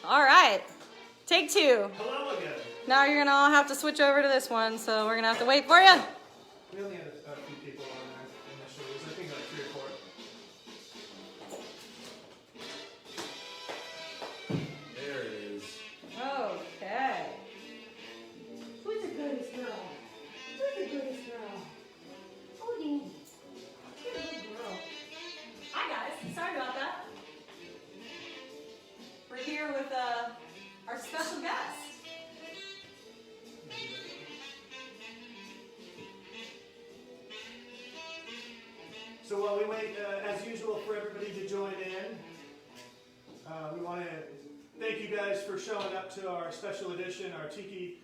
All right, take two. Hello again. Now you're gonna all have to switch over to this one, so we're gonna have to wait for you. We only had a few people on there initially. I think like 3 or 4. There it is. Okay. Who's the goodest girl? Who's the goodest girl? Oh, yeah. You're a good girl. Hi, guys. Sorry about that. We're here with our special guest. So while we wait, as usual, for everybody to join in, we want to thank you guys for showing up to our special edition, our Tiki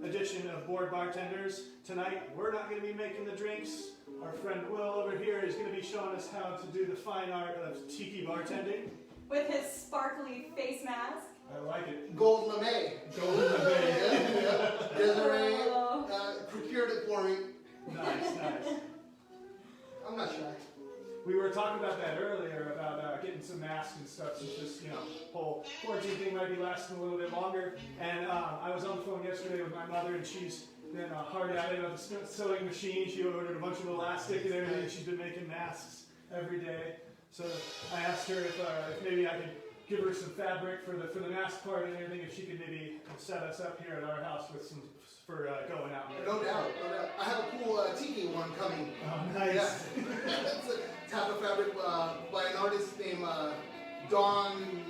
edition of Bored Bartenders. Tonight, we're not going to be making the drinks. Our friend Will over here is going to be showing us how to do the fine art of Tiki bartending. With his sparkly face mask. I like it. Gold lame. Gold lame. Yeah. Desiree procured it for me. Nice, nice. I'm not shy. We were talking about that earlier, about getting some masks and stuff, since this, whole quarantine thing might be lasting a little bit longer. And I was on the phone yesterday with my mother, and she's been hard at it on the sewing machine. She ordered a bunch of elastic and everything. She's been making masks every day. So I asked her if maybe I could give her some fabric for the mask part and everything, if she could maybe set us up here at our house with some for going out. No doubt, no doubt. I have a cool Tiki one coming. Oh, nice. Yeah. It's a tap of fabric by an artist named Dawn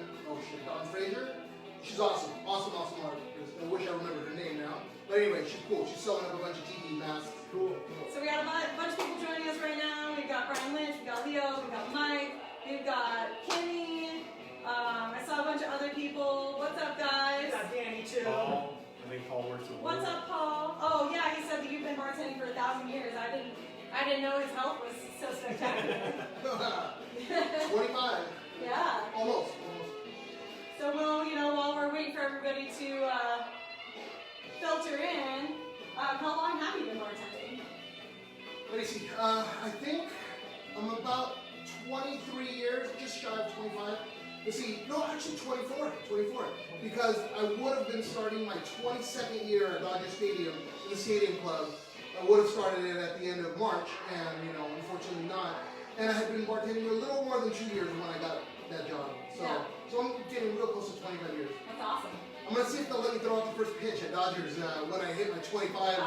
Fraser. She's awesome, awesome artist. I wish I remembered her name now. But anyway, she's cool. She's sewing up a bunch of Tiki masks. Cool. So we got a bunch of people joining us right now. We've got Brian Lynch, we've got Leo, we've got Mike, we've got Kimmy. I saw a bunch of other people. What's up, guys? We got Danny too. Paul. I think Paul works with What's up, Paul? Oh yeah, he said that you've been bartending for 1,000 years. I didn't know his health was so spectacular. 25. Yeah. Almost. So we'll, while we're waiting for everybody to filter in, how long have you been bartending? Let me see. I think I'm about 23 years, just shy of 25. Let's see, no, actually 24, because I would have been starting my 22nd year at Dodger Stadium in the Stadium Club. I would have started it at the end of March, and unfortunately not. And I had been bartending a little more than 2 years when I got that job. So I'm getting real close to 25 years. That's awesome. I'm going to see if they'll let me throw out the first pitch at Dodgers when I hit my 25 so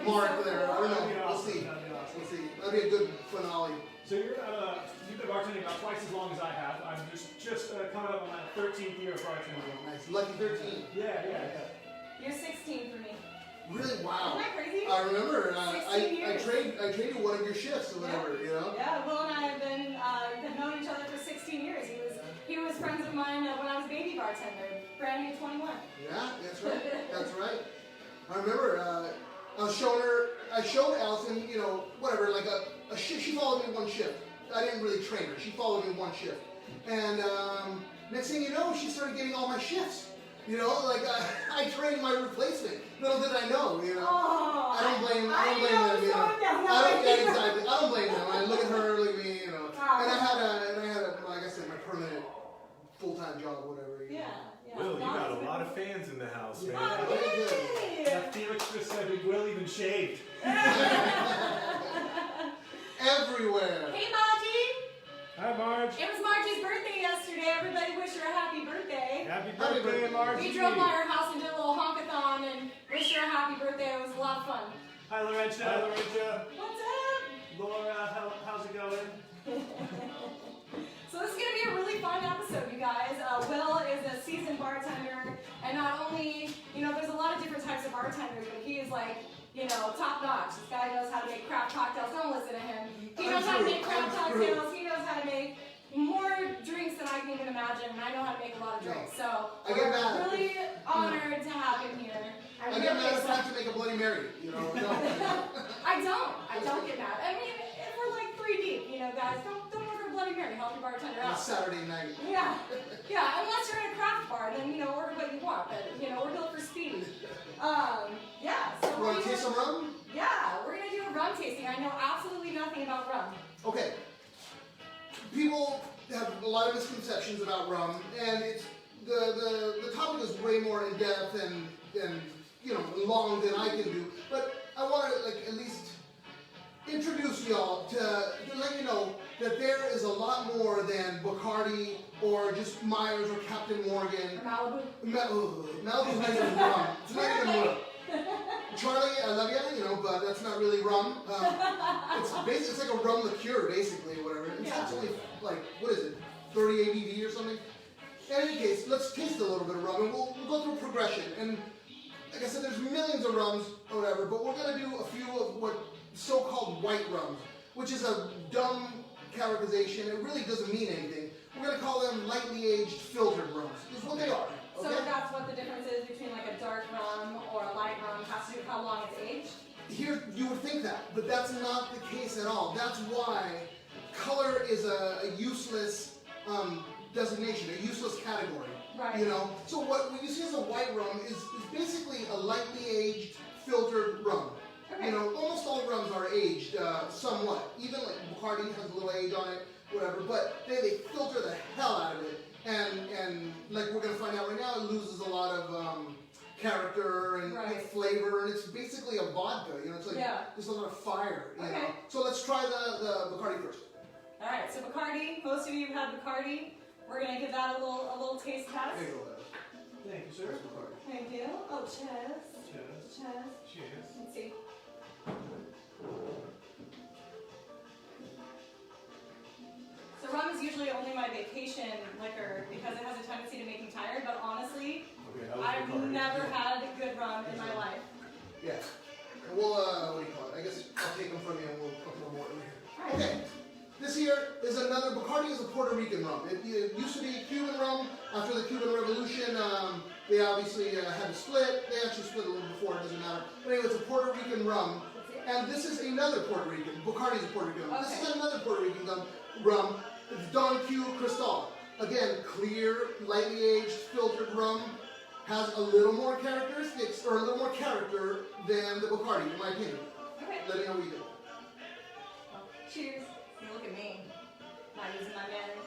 mark cool. there. I don't know. We'll Awesome. see. That'd be awesome. We'll see. That'll be a good finale. So you've been bartending about twice as long as I have. I'm just coming up on my 13th year of bartending. Nice. Lucky 13. Yeah. You're 16 for me. Really? Wow. Isn't that crazy? I remember. 16 years. I traded one of your shifts or whatever, Yeah, Will and I have been known each other for 16 years. He was friends of mine when I was a baby bartender, brand new 21. Yeah, that's right. That's right. I remember I was showing her, I showed Allison, whatever, like a shift. She followed me one shift. I didn't really train her. She followed me one shift. And next thing you know, she started getting all my shifts. I trained my replacement. Little did I know, Oh, I don't blame them, I don't blame them. I look at her, look at me, And I had a, like I said, my permanent full-time job, whatever. Yeah. Will, you got a lot of fans in the house, man. Oh, Yeah, Felix just said Will even shaved. Everywhere. Hey, Margie. Hi, Marge. It was Margie's birthday yesterday. Everybody wish her a happy birthday. Happy Happy birthday, birthday. Marge. We drove by her house and did a little honkathon and wished her a happy birthday. It was a lot of fun. Hi, Lorenza. Hi, Lorenza. What's up? Laura, how's it going? So this is going to be a really fun episode, you guys. Will is a seasoned bartender, and not only, there's a lot of different types of bartenders, but he is like, top notch. This guy knows how to make craft cocktails. Don't listen to him. He knows how to make craft cocktails. He knows how to make more drinks than I can even imagine, and I know how to make a lot of drinks. So I get we're mad. really honored to have him here. I get mad if I have to make a Bloody Mary, No. I don't get mad. I mean, if we're like 3 deep, guys, don't order a Bloody Mary. Help your bartender On a out. Saturday night. Yeah, unless you're in a craft bar, then, order what you want, but, we're built for speed. So You want to taste some rum? Yeah, we're going to do a rum tasting. I know absolutely nothing about rum. Okay. People have a lot of misconceptions about rum, and it's the topic is way more in depth and long than I can do. But I want to at least introduce y'all to let you know that there is a lot more than Bacardi or just Myers or Captain Morgan. Or Malibu. Malibu's not even rum. It's not even rum. Charlie, I love you, but that's not really rum. It's like a rum liqueur, basically, or whatever. It's actually what is it, 30 ABV or something? In any case, let's taste a little bit of rum, and we'll go through progression. And like I said, there's millions of rums or whatever, but we're gonna do a few of what so-called white rums, which is a dumb characterization. It really doesn't mean anything. We're gonna call them lightly aged filtered rums. Is what they are. So that's what the difference is between like a dark rum or a light rum, has to do with how long it's aged? Here, you would think that, but that's not the case at all. That's why color is a useless designation, a useless category. Right. So what you see as a white rum is basically a lightly aged filtered rum. Okay. Almost all rums are aged somewhat. Even like Bacardi has a little age on it, whatever, but they filter the hell out of it. And like we're going to find out right now, it loses a lot of character and flavor, and it's basically a vodka, it's like there's a lot of fire, Okay. So let's try the Bacardi first. Alright, so Bacardi, most of you have had Bacardi. We're going to give that a little taste test. There you go. Thank you, sir. Thank you. Oh, cheers. Cheers. Cheers. Cheers. Let's see. So rum is usually only my vacation liquor because it has a tendency to make me tired, but honestly, I've never had good rum in my life. Yeah. We'll, what do you call it? I guess I'll take them from you and we'll put them more over here. Okay. This here is another, Bacardi is a Puerto Rican rum. It used to be Cuban rum. After the Cuban Revolution, they obviously had to split. They actually split a little before, it doesn't matter. But anyway, it's a Puerto Rican rum. And this is another Puerto Rican. Bacardi is a Puerto Rican rum. Okay. This is another Puerto Rican rum. It's Don Q Cristal. Again, clear, lightly aged, filtered rum. Has a little more characteristics, or a little more character than the Bacardi, in my opinion. Okay. Let me know what you do. Well, cheers. You look at me. Not using my manners.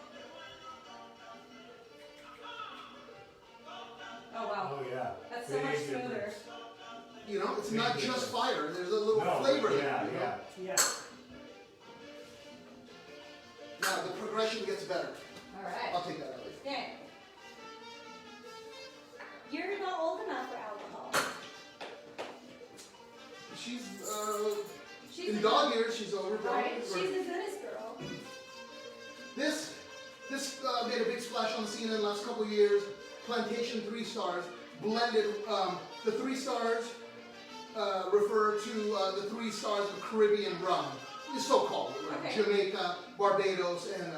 Oh wow. Oh yeah. That's so much smoother. It's not just fire. There's a little flavor there. Yeah. Now the progression gets better. Alright. I'll take that out later. Yeah. You're not old enough for alcohol. She's She's in a dog years. She's overgrown. Right? She's a goodest girl. This made a big splash on the scene in the last couple of years. Plantation 3 stars blended. The 3 stars refer to the 3 stars of Caribbean rum. It's so called. Okay. Jamaica, Barbados, and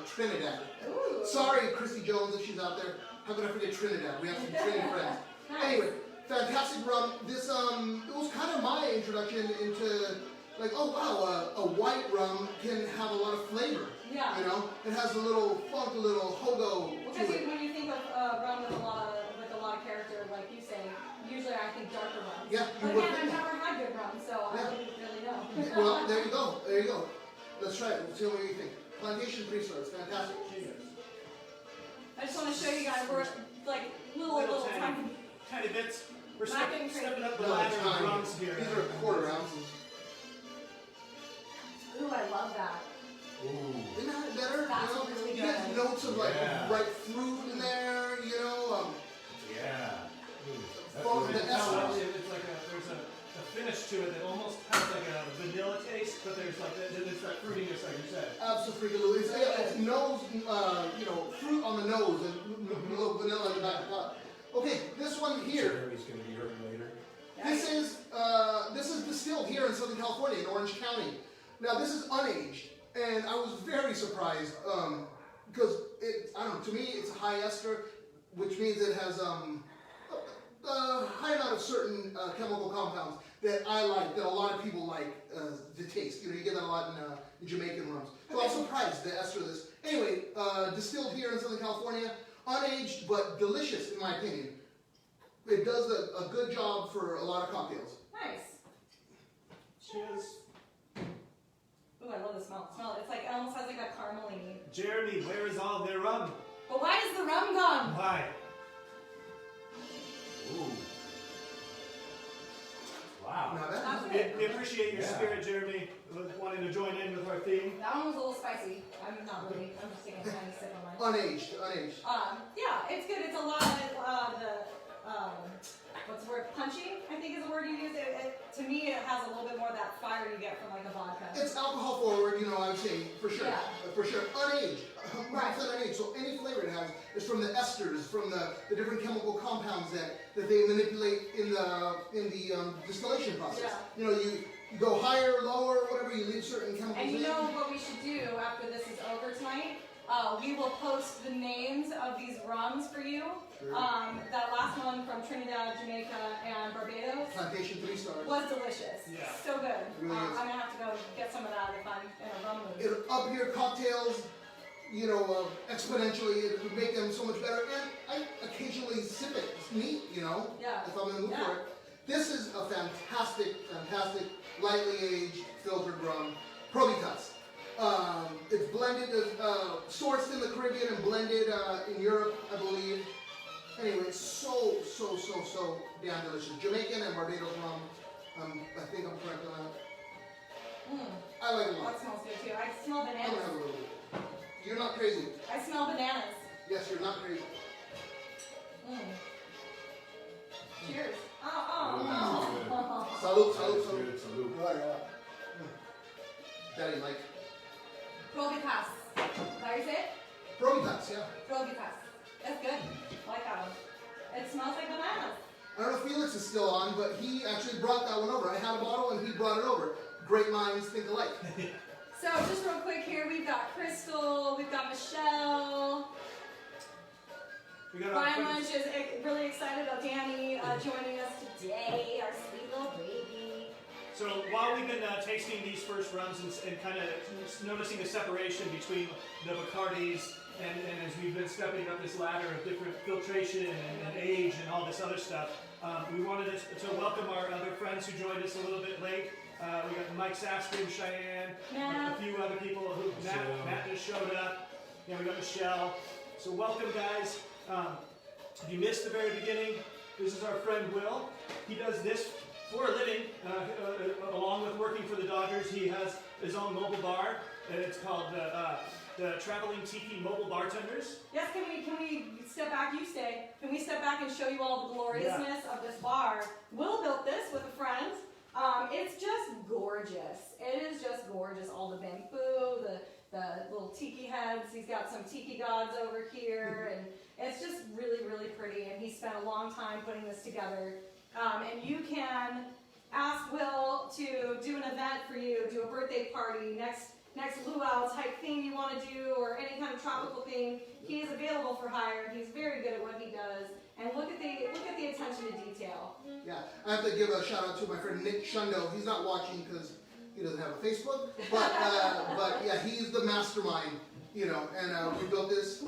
Trinidad. Ooh. Sorry, Christy Jones, if she's out there. How could I forget Trinidad? We have some Trinidad friends. Nice. Anyway, fantastic rum. This it was kind of my introduction into like, oh wow, a white rum can have a lot of flavor. Yeah. It has a little funk, a little hogo Because to it. when you think of rum with a lot of character, like you say, usually I think darker rum. Yeah, you But would again, I've think that. never had good rum, so I wouldn't really know. Well, there you go. There you go. Let's try it. Let's see what you think. Plantation 3 stars, fantastic. I just want to show you guys we're like little tiny bits. We're Not getting stepping crazy. up the No, ladder tiny. of rums here. These are quarter ounces. Ooh, I love that. Ooh. Isn't that better? That's really You get good. notes of like Yeah. ripe fruit in there. Yeah. Well, Ooh, the that's essence- really nice. It's like there's a finish to it that almost has like a vanilla taste, but there's like it's that fruitiness, like you said. Absolutely. It's nose, fruit on the nose and a little vanilla in the back of the pot. Okay, this one here. Jeremy's gonna be hurting later. This is distilled here in Southern California, in Orange County. Now this is unaged, and I was very surprised because to me it's a high ester, which means it has a high amount of certain chemical compounds that I like, that a lot of people like the taste. You get that a lot in Jamaican rums. So I'm surprised the ester of this. Anyway, distilled here in Southern California, unaged but delicious in my opinion. It does a good job for a lot of cocktails. Nice. Cheers. Ooh, I love the smell. It's like it almost has like a caramely. Jeremy, where is all their rum? But why does the rum gum. Hi. Ooh. Wow. Now that- That's We it. appreciate your Yeah. spirit, Jeremy, with wanting to join in with our theme. That one was a little spicy. I'm not really. I'm just taking a tiny sip on mine. Unaged. Yeah, it's good. It's a lot of what's the word? Punchy, I think is the word you use. To me, it has a little bit more of that fire you get from like a vodka. It's alcohol forward, you know, I would say, for sure. Yeah. For sure. Unaged. Right. 100% unaged. So any flavor it has is from the esters, from the different chemical compounds that they manipulate in the distillation process. Yeah. You know, you go higher, lower, whatever, you leave certain chemicals And you in. know what we should do after this is over tonight? We will post the names of these rums for you. Sure. That last one from Trinidad, Jamaica, and Barbados Plantation 3 stars. was delicious. Yeah. So good. It really is. I'm gonna have to go get some of that if I'm in a rum mood. It'll up your cocktails, you know, exponentially. It would make them so much better. And I occasionally sip it. It's neat, you know, Yeah. if I'm in the mood Yeah. for it. This is a fantastic, lightly aged filtered rum. Probitas. It's blended, sourced in the Caribbean and blended in Europe, I believe. Anyway, it's so damn delicious. Jamaican and Barbados rum. I think I'm correct on that. I like it a lot. That smells good too. I smell I'm gonna have bananas. a little bit. You're not crazy. I smell bananas. Yes, you're not crazy. Cheers. Ooh, Oh. Salud, That salud, is salud. good. Salute. Daddy like. Probitas. Is that how you say it? Probitas, yeah. Probitas. That's good. I like that one. It smells like bananas. I don't know if Felix is still on, but he actually brought that one over. I had a bottle and he brought it over. Great minds think alike. So just real quick here, we've got Crystal, we've got Michelle. We got our Brian friends- Munch is really excited about Danny joining us today, our sweet little baby. So while we've been tasting these first runs and kind of noticing the separation between the Bacardis and as we've been stepping up this ladder of different filtration and age and all this other stuff, we wanted to welcome our other friends who joined us a little bit late. We got Mike Sastrin, Cheyenne, Matt. a few other people who Matt just showed up. Yeah, we got Michelle. So welcome, guys. If you missed the very beginning, this is our friend Will. He does this for a living, along with working for the Dodgers. He has his own mobile bar. It's called the Traveling Tiki Mobile Bartenders. Yes, can we step back? You stay. Can we step back and show you all the gloriousness of this bar? Will built this with a friend. It's just gorgeous. It is just gorgeous. All the bamboo, the little tiki heads. He's got some tiki gods over here, and it's just really, really pretty. And he spent a long time putting this together. And you can ask Will to do an event for you, do a birthday party, next luau type thing you want to do, or any kind of tropical thing. He is available for hire. He's very good at what he does. And look at the attention to detail. Yeah, I have to give a shout out to my friend Nick Shundo. He's not watching because he doesn't have a Facebook, but yeah, he's the mastermind, you know. And we built this.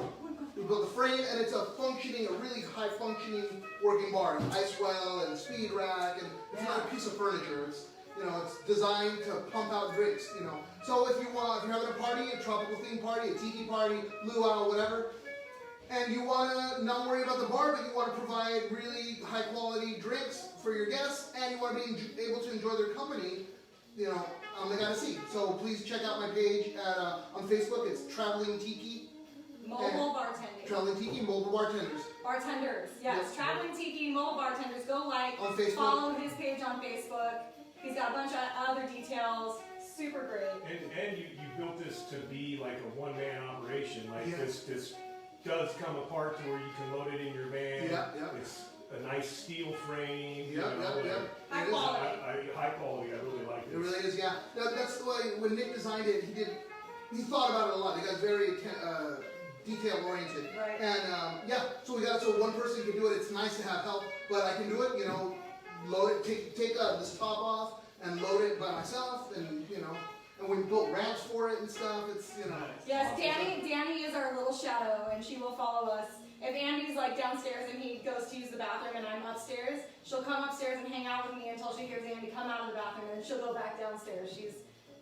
We built the frame, and it's a really high functioning working bar. An ice well and speed rack, and it's not a piece of furniture. It's, you know, it's designed to pump out drinks, you know. So if you're having a party, a tropical theme party, a tiki party, luau, whatever, and you want to not worry about the bar, but you want to provide really high quality drinks for your guests, and you want to be able to enjoy their company, you know, they gotta see. So please check out my page on Facebook. It's Traveling Tiki. Mobile bartending. Traveling Tiki Mobile Bartenders. Bartenders, yes. Yes. Traveling Tiki Mobile Bartenders. Go On Facebook. follow his page on Facebook. He's got a bunch of other details. Super great. And you built this to be like a one-man operation. Like Yeah. this does come apart to where you can load it in your van. Yeah, yeah. It's a nice steel frame. Yeah, yeah. High It is. quality. High quality. I really like It this. really is, yeah. That's the way, when Nick designed it, he thought about it a lot. The guy's very detail oriented. Right. And yeah, so one person can do it. It's nice to have help, but I can do it, you know, load it, take this top off and load it by myself, and you know, and we built ramps for it and stuff. It's, you know. Yes, Danny is our little shadow, and she will follow us. If Andy's like downstairs and he goes to use the bathroom and I'm upstairs, she'll come upstairs and hang out with me until she hears Andy come out of the bathroom, and then she'll go back downstairs. She's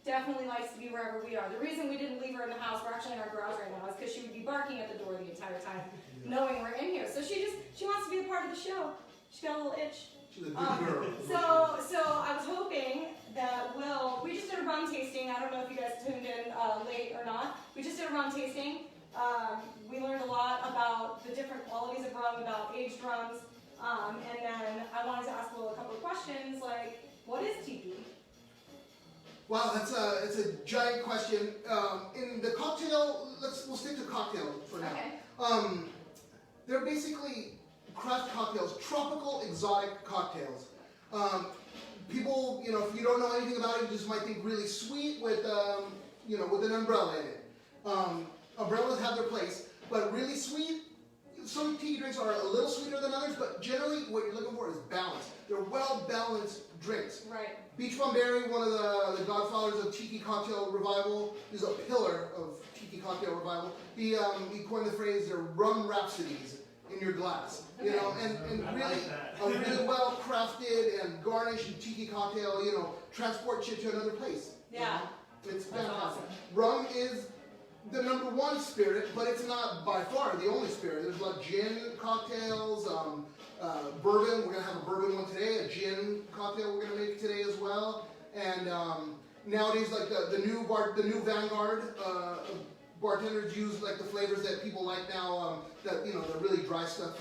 definitely likes to be wherever we are. The reason we didn't leave her in the house, we're actually in our garage right now, is because she would be barking at the door the entire time. No She wants to be a part of the show. She got a little itch. She's a good girl. So I was hoping that we just did a rum tasting. I don't know if you guys tuned in late or not. We just did a rum tasting. We learned a lot about the different qualities of rum, about aged rums. And then I wanted to ask a couple of questions, like, what is tiki? Wow, it's a giant question. In the cocktail, we'll stick to cocktail for now. Okay. They're basically craft cocktails, tropical exotic cocktails. People, if you don't know anything about it, you just might think really sweet with, with an umbrella in it. Umbrellas have their place, but really sweet. Some tiki drinks are a little sweeter than others, but generally what you're looking for is balance. They're well-balanced drinks. Right. Beach Bum Berry, one of the godfathers of Tiki Cocktail revival, is a pillar of Tiki Cocktail revival. He coined the phrase, they're rum rhapsodies in your glass. Okay. And really, a really well-crafted and garnished Tiki Cocktail, transports you to another place. Yeah. It's That's fantastic. awesome. Rum is the #1 spirit, but it's not by far the only spirit. There's a lot of gin cocktails, bourbon. We're gonna have a bourbon one today. A gin cocktail we're gonna make today as well. And nowadays, like the new vanguard bartenders use like the flavors that people like now. The really dry stuff.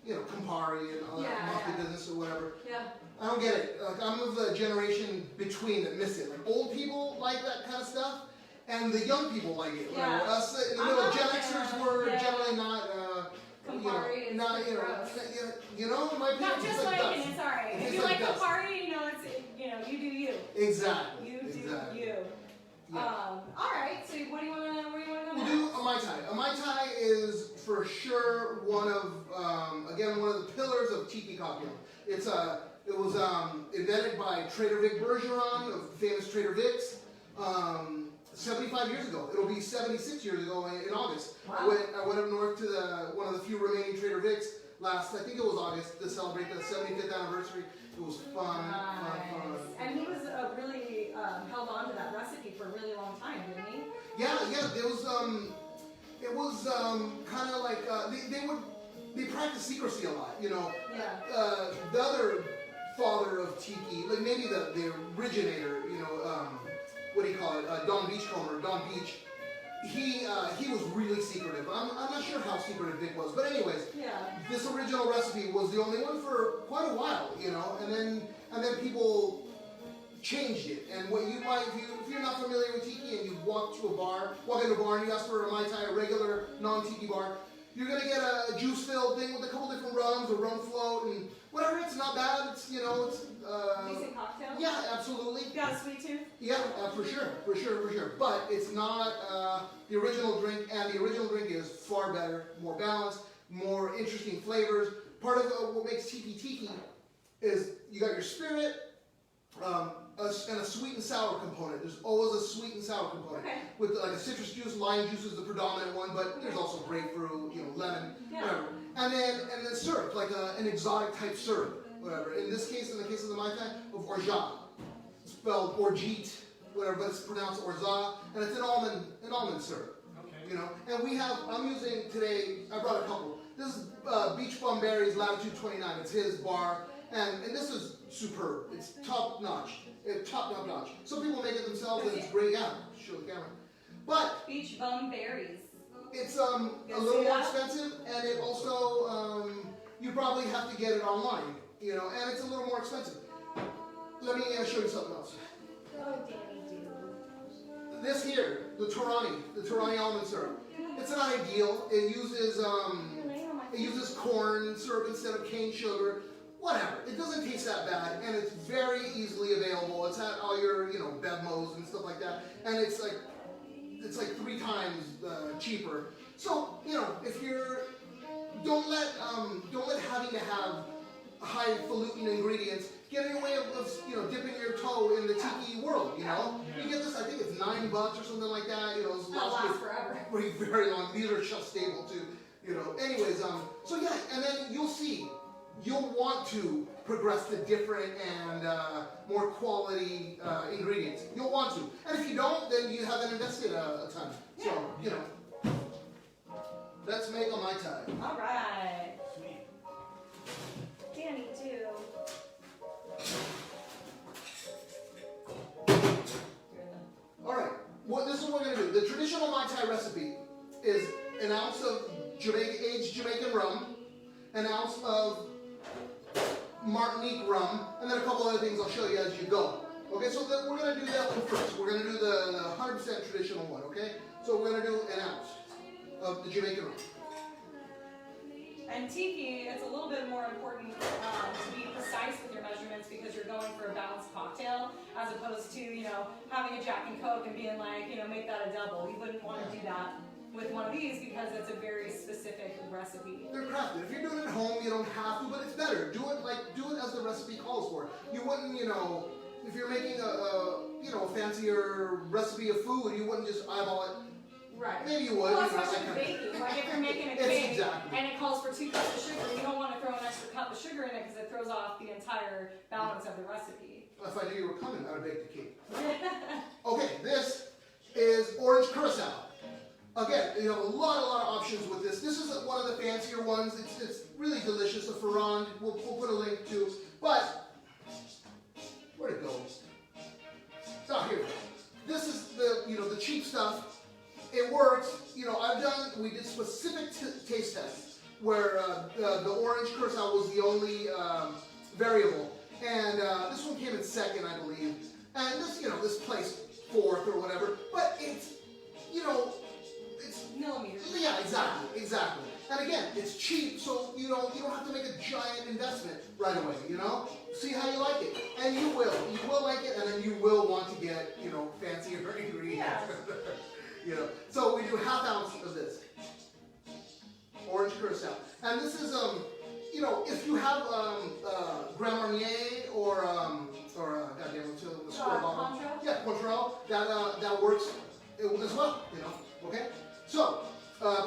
Campari and all that mafia business or whatever. Yeah. I don't get it. Like I'm of the generation between that miss it. Like old people like that kind of stuff. And the young people like it. Yeah. Us in the middle, Gen Xers were generally not, Campari is not, gross. in my opinion, Not it's just like like dust. it, it's alright. It If tastes you like dust. Campari, you do you. Exactly. You do exactly. you. Yeah. Alright, so where do you wanna go We'll next? do a Mai Tai. A Mai Tai is for sure one of the pillars of Tiki Cocktail. It was invented by Trader Vic Bergeron of famous Trader Vic's. 75 years ago. It'll be 76 years ago in August. Wow. I went up north to one of the few remaining Trader Vic's I think it was August, to celebrate the 75th anniversary. It was fun, fun. And he was really held on to that recipe for a really long time, didn't he? Yeah. It was kind of like they practiced secrecy a lot. Yeah. The other father of Tiki, like maybe the originator, what do you call it? Don Beach. He was really secretive. I'm not sure how secretive Vic was, but anyways, this original recipe was the only one for quite a while, and then people changed it. And what you might, if you're not familiar with Tiki and you walk into a bar and you ask for a Mai Tai, a regular non-Tiki bar, you're gonna get a juice-filled thing with a couple different rums, a rum float, and whatever. It's not bad. It's Decent cocktail? Yeah, absolutely. You got a sweet tooth? Yeah, for sure. But it's not the original drink, and the original drink is far better, more balanced, more interesting flavors. Part of what makes Tiki is you got your spirit and a sweet and sour component. There's always a sweet and sour component. Okay. With like a citrus juice, lime juice is the predominant one, but there's also grapefruit, lemon, whatever. And then syrup, like an exotic type syrup, whatever. In the case of the Mai Tai, of orgeat, spelled orgeat, whatever, but it's pronounced orza, and it's an almond syrup. Okay. And I'm using today, I brought a couple. This is Beach Bum Berry's Latitude 29. It's his bar, and this is superb. It's top notch. Some people make it themselves, and it's great. Yeah, show the camera. But Beach Bum Berries. it's a little more expensive, and it also you probably have to get it online, and it's a little more expensive. Let me show you something else. Oh, Danny do. This here, the Torani almond syrup. It's an ideal. It uses corn syrup instead of cane sugar. Whatever. It doesn't taste that bad, and it's very easily available. It's at all your, Bevmos and stuff like that, and it's like 3 times cheaper. So, if you're don't let having to have highfalutin ingredients get in the way of dipping your toe in the tiki world. You get this. I think it's $9 or something like that. It's That'll last forever. Very long. These are shelf stable too. Anyways, so yeah, and then you'll want to progress to different and more quality ingredients. You'll want to. And if you don't, then you haven't invested a ton. So, let's make a Mai Tai. All right. Sweet. aged Jamaican rum, an ounce of Martinique rum, and then a couple other things I'll show you as you go. Okay, so we're going to do that one first. We're going to do the 100% traditional one, okay? So we're going to do an ounce of the Jamaican rum. And tiki, it's a little bit more important to be precise with your measurements because you're going for a balanced cocktail as opposed to, having a Jack and Coke and being like, make that a double. You wouldn't want to do that with one of these because it's a very specific recipe. They're crafted. If you're doing it at home, you don't have to, but it's better. Do it as the recipe calls for. You wouldn't, if you're making a fancier recipe of food, you wouldn't just eyeball it. Right. Maybe you would. Well, especially baking. Like if you're making a cake and it calls for 2 cups of sugar, you don't want to throw an extra cup of sugar in it because it throws off the entire balance of the recipe. If I knew you were coming, I would bake the cake. Okay, this is orange curacao. Again, you have a lot of options with this. This is one of the fancier ones. It's really delicious. A Ferrand, we'll put a link to. But where'd it go? Oh, here. This is the cheap stuff. It works. We did specific taste tests where the orange curacao was the only variable, and this one came in second, I believe. And this placed fourth or whatever. But it's millimeters. Yeah, exactly. And again, it's cheap, so you don't have to make a giant investment right away. See how you like it, and you will like it, and then you will want to get fancier ingredients. Yeah. So we do ½ ounce of this orange curacao, and this is if you have Grand Marnier or goddamn what's the square bottle? Cointreau? Yeah, Cointreau. That works as well. Okay. So now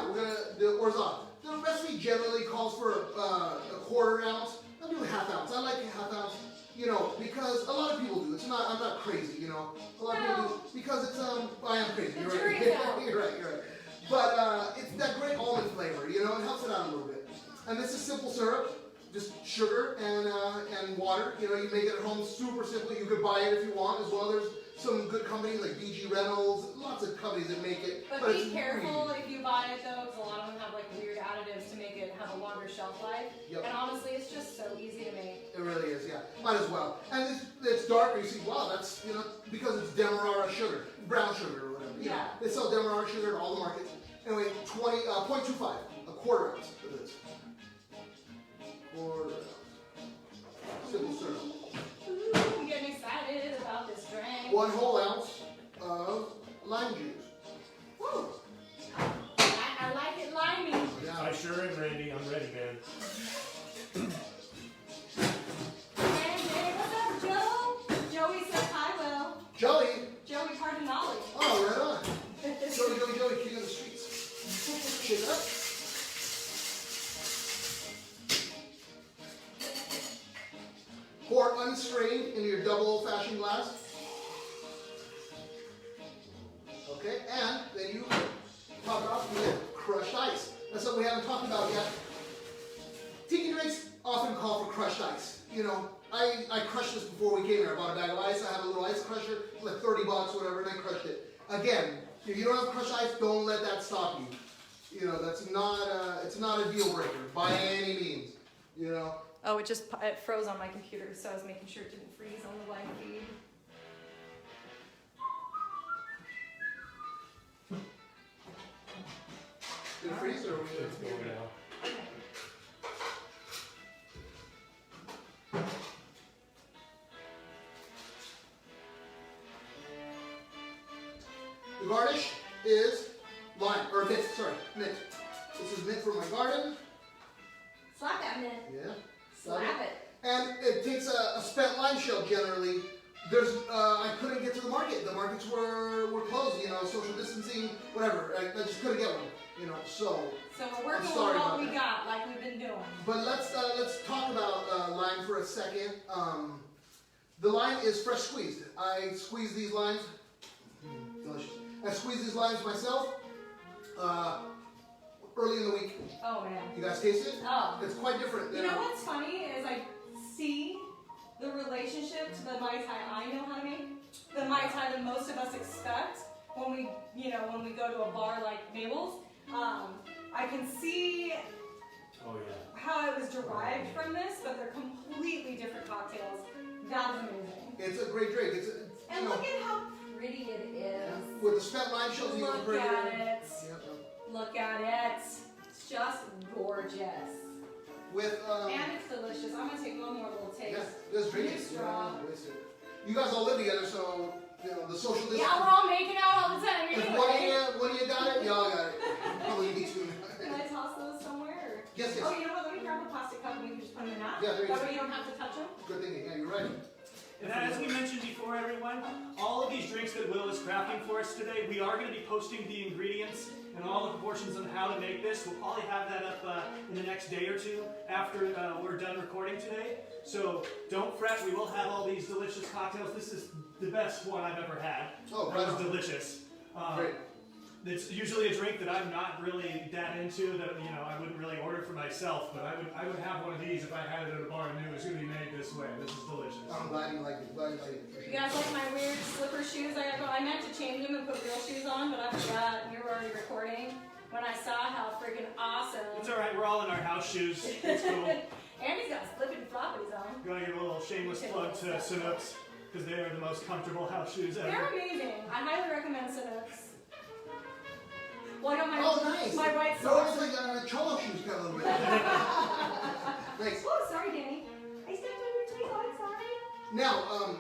we're gonna do orzo. The recipe generally calls for a quarter ounce. I'm doing ½ ounce. I like ½ ounce. Because a lot of people do. I'm not crazy. A lot of people do because it's I am crazy. You're right. You're right. But it's that great almond flavor. It helps it out a little bit. And this is simple syrup, just sugar and water. You make it at home super simply. You could buy it if you want as well. There's some good companies like BG Reynolds, lots of companies that make it. But be careful if you buy it though, because a lot of them have weird additives to make it have a longer shelf life. Yep. And honestly, it's just so easy to make. It really is, yeah. Might as well. And it's darker. You see, wow, that's because it's Demerara sugar, brown sugar or whatever. Yeah. They sell Demerara sugar at all the markets. Anyway, 0.25, a quarter ounce of this. Quarter ounce. Simple syrup. Ooh, I'm getting excited about this drink. 1 whole ounce of lime juice. Woo! I like it limey. Yeah. I sure am, Randy. I'm ready, man. Hey, what's up, Joe? Joey says hi, Will. Joey. Joey Cardinale. Oh, right on. Joey, king of the streets. Shake it up. Pour unstrained into your double old-fashioned glass. Okay, and then you top it off with crushed ice. That's something we haven't talked about yet. Tiki drinks often call for crushed ice. I crushed this before we came here. I bought a bag of ice. I have a little ice crusher, like $30, whatever, and I crushed it. Again, if you don't have crushed ice, don't let that stop you. That's not it's not a deal breaker by any means. Oh, it froze on my computer, so I was making sure it didn't freeze on the live feed. Did it freeze or It's going now. The garnish is lime, or mint, mint. This is mint from my garden. Slap that mint. Yeah. Slap it. And it takes a spent lime shell generally. I couldn't get to the market. The markets were closed, social distancing, whatever. I just couldn't get one, so we're working with what we got, like we've been doing. But let's talk about lime for a second. The lime is fresh squeezed. I squeeze these limes. Delicious. I squeeze these limes myself early in the week. Oh man. You guys taste it? Oh. It's quite different. You know what's funny is I see the relationship to the Mai Tai I know how to make, the Mai Tai that most of us expect when we go to a bar like Mabel's. I can see Oh yeah. how it was derived from this, but they're completely different cocktails. That is amazing. It's a great drink. It's And look at how pretty it is. with the spent lime shells, even Look prettier. at it. Yep. Look at it. It's just gorgeous. With And it's delicious. I'm gonna take one more little taste. yeah, just drink New it. straw. Waste it. You guys all live together, so you know the social distance. Yeah, we're all making out all the time If anyway. one of you got it, y'all got it. Probably me too. Can I toss those somewhere? Yes, yes. Oh, you know what? Let me grab a plastic cup and we can just put them in that. Yeah, there you That go. way you don't have to touch them. Good thinking. Yeah, you're right. And as we mentioned before, everyone, all of these drinks that Will is crafting for us today, we are going to be posting the ingredients and all the proportions on how to make this. We'll probably have that up in the next day or two after we're done recording today. So don't fret, we will have all these delicious cocktails. This is the best one I've ever had. Oh, That right was on. delicious. Great. It's usually a drink that I'm not really that into, that I wouldn't really order for myself, but I would have one of these if I had it at a bar and knew it was going to be made this way. This is delicious. I'm glad you like it. Glad you like it. For You sure. guys like my weird slipper shoes? I meant to change them and put real shoes on, but I forgot. We were already recording when I saw how freaking awesome. It's alright, we're all in our house shoes. It's cool. Andy's got flippity floppities on. Gonna give a little shameless plug to Sanooks, because they are the most comfortable house shoes ever. They're amazing. I highly recommend Sanooks. Well, I got my, Oh, nice. my white So socks. it's like cholo shoes, kind of a little bit. Nice. Oh, sorry, Danny. I stepped on your toe. I'm sorry. Now,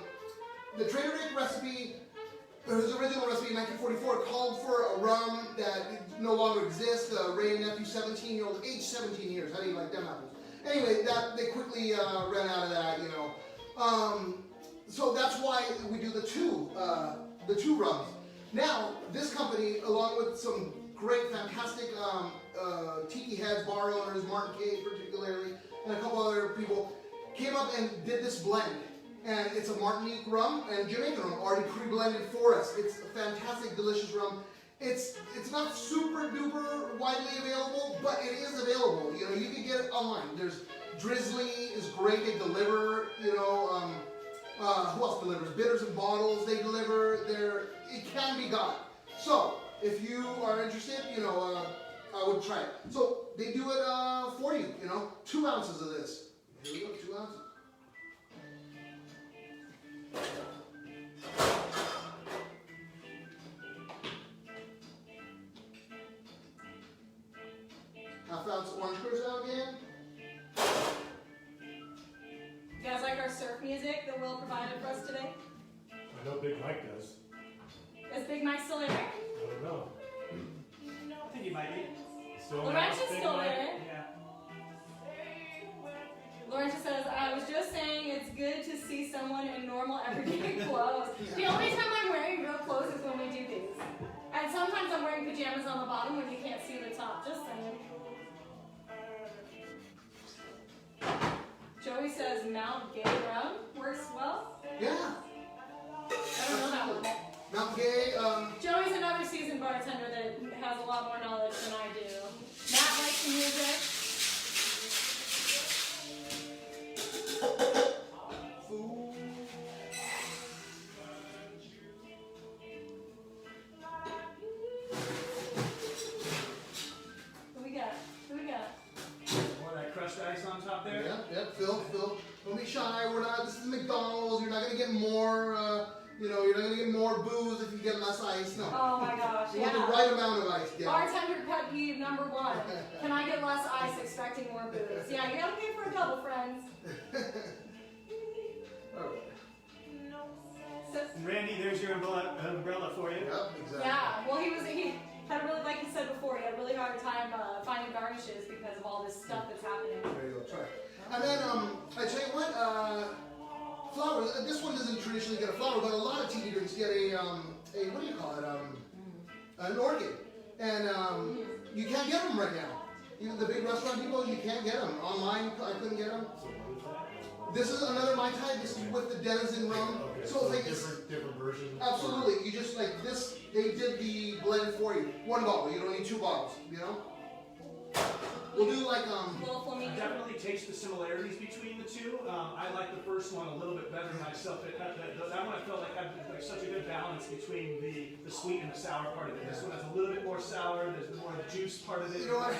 the Trader Rick recipe, his original recipe in 1944, called for a rum that no longer exists. Ray and nephew, 17-year-old, aged 17 years. How do you like them apples? Anyway, they quickly ran out of that, So that's why we do the two rums. Now, this company, along with some great, fantastic tiki heads, bar owners, Martin K particularly, and a couple other people, came up and did this blend. And it's a Martinique rum and Jamaican rum, already pre-blended for us. It's a fantastic, delicious rum. It's not super duper widely available, but it is available. You can get it online. There's Drizzly is great. They deliver. Who else delivers? Bitters and bottles. They deliver. It can be got. So if you are interested, I would try it. So they do it for you. 2 ounces of this. Here we go. 2 ounces. Half ounce orange cruiser again. You guys like our surf music that Will provided for us today? I know Big Mike does. Is Big Mike still in there? I don't know. I think you might be. Still in the Laurentius house, Big still Mike? there. Yeah. Lauren says, I was just saying it's good to see someone in normal everyday clothes. The only time I'm wearing real clothes is when we do these. And sometimes I'm wearing pajamas on the bottom when you can't see the top. Just saying. Joey says Mount Gay rum works well. Yeah. I don't know that one. Mount Gay. Joey's another seasoned bartender that has a lot more knowledge than I do. Matt likes the music. Who we got? More of that crushed ice on top there. Yeah. Phil. Don't be shy. This is McDonald's. You're not gonna get more. You're not gonna get more booze if you get less ice. No. Oh my gosh, You want yeah. the right amount of ice. Yeah. Bartender pet peeve number 1. Can I get less ice expecting more booze? Yeah, you gotta pay for a double, friends. All right. So, Randy, there's your umbrella for you. Yep. Exactly. yeah, well he had a really, like he said before, he had a really hard time finding garnishes because of all this stuff that's happening. There you go. Try it. And then I tell you what. Flower. This one doesn't traditionally get a flower, but a lot of tiki drinks get a what do you call it? An orchid. And you can't get them right now. Even the big restaurant people, you can't get them. Online, I couldn't get them. So what is that? This is another Mai Tai. This is with the denizen rum. Okay, So it's like different version. absolutely. You just like this. They did the blend for you. 1 bottle. You don't need 2 bottles. We'll do like little I flamingo. definitely taste the similarities between the two. I like the first one a little bit better myself. That one I felt like had like such a good balance between the sweet and the sour part of it. This one has a little bit more sour. There's more of the juice part of it. You know what?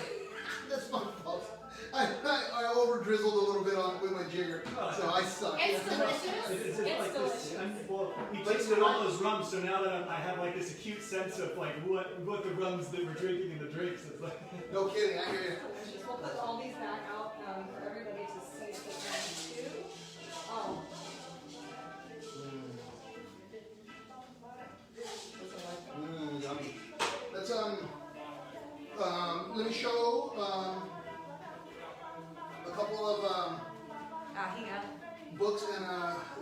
That's my fault. I over drizzled a little bit on with my jigger, so I suck. It's delicious. It's It's like delicious. this. Well, you tasted all those rums, so now that I have like this acute sense of like what the rums that we're drinking in the drinks. It's like No kidding, I hear you. Delicious. We'll put all these back out for everybody to see if they can too. Oh. Yummy. Let's let me show a couple of He got it. books and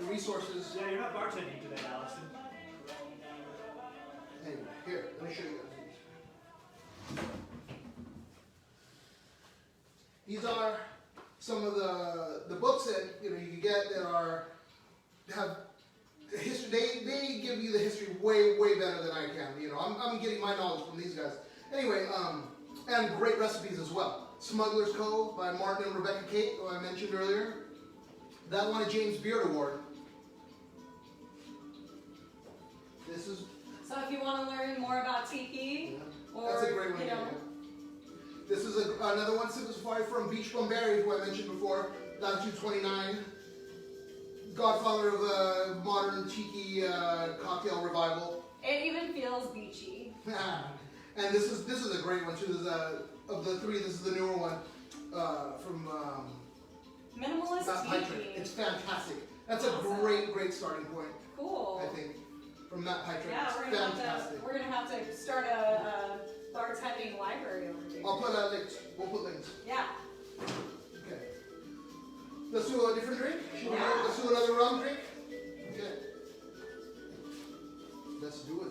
resources. yeah, you're not bartending today, Allison. Anyway, here, let me show you guys these. These are some of the books that you can get that have history. They give you the history way better than I can. I'm getting my knowledge from these guys. Anyway, and great recipes as well. Smuggler's Cove by Martin and Rebecca Kate, who I mentioned earlier. That won a James Beard Award. This is So if you want to learn more about Tiki, or that's a great one. This is another one, Simple Safari from Beach Bumberry, who I mentioned before, latitude 29. Godfather of the modern Tiki cocktail revival. it even feels beachy. And this is a great one too. This is, of the three, this is the newer one from Minimalist Matt Tiki. Pytrek. It's fantastic. That's a Awesome. great starting point, Cool. I think, from Matt Pytrek. Yeah, It's fantastic. we're gonna have to start a bartending library over here. I'll put links. We'll put links. Yeah. Okay. Let's do a different drink. Yeah. Let's do another rum drink. Okay. Let's do it.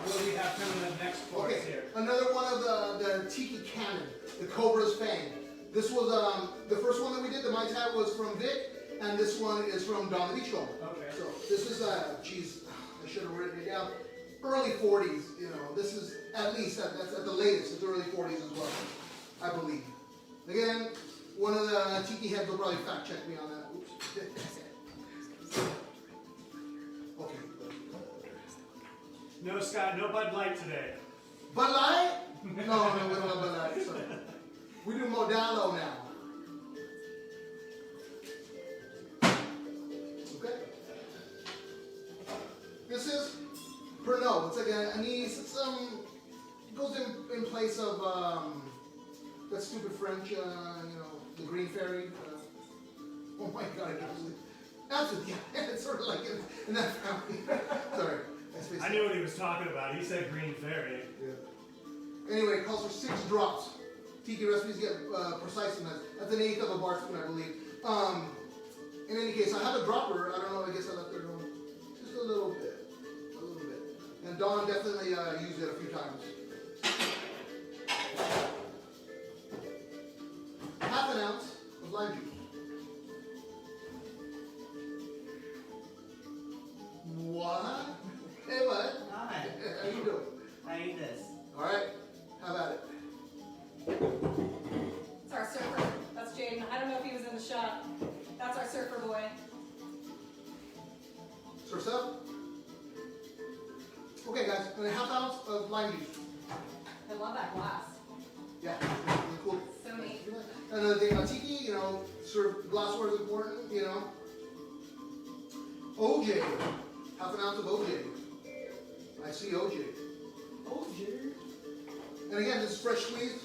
What do we have coming up next for us here? Another one of the Tiki Canon, the Cobra's Fang. This was the first one that we did. The Mai Tai was from Vic, and this one is from Don the Beachcomber. Okay. So this is geez, I should have written it down. Early 40s. This is at least that's at the latest. It's early 40s as well, I believe. Again, one of the Tiki heads will probably fact check me on that. Oops. Okay. No, Scott, no Bud Light today. Bud Light? No, we don't have Bud Light. Sorry. We do Modelo now. Okay. This is Pernod. It's like an anise. It's it goes in place of that stupid French, the Green Fairy. Oh my God, it does. Absolutely, yeah. It's sort of like in that family. Sorry. I knew what he was talking about. He said Green Fairy. Yeah. Anyway, it calls for 6 drops. Tiki recipes get precise in that. That's an eighth of a bar spoon, I believe. In any case, I have a dropper. I don't know. I guess I left it home. Just a little bit. And Dawn definitely used it a few times. Half an ounce of lime juice. What? Hey, what? Hi. How you doing? I eat this. All right. How about it? It's our surfer. That's Jaden. I don't know if he was in the shot. That's our surfer boy. Surf's up. Okay, guys. And a half ounce of lime juice. I love that glass. Yeah. Really cool. So neat. Another thing about Tiki, serve glassware is important, OJ. Half an ounce of OJ. I see OJ. OJ. And again, this is fresh squeezed.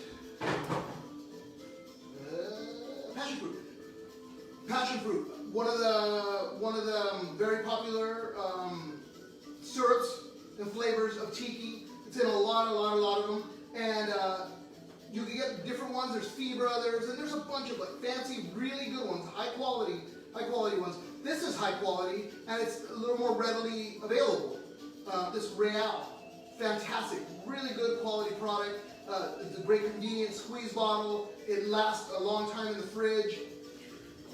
Passion fruit. Passion fruit. One of the very popular syrups and flavors of Tiki. It's in a lot of them. And you can get different ones. There's Fee Brothers, and there's a bunch of fancy, really good ones, high quality ones. This is high quality, and it's a little more readily available. This Real, fantastic, really good quality product. It's a great convenient squeeze bottle. It lasts a long time in the fridge.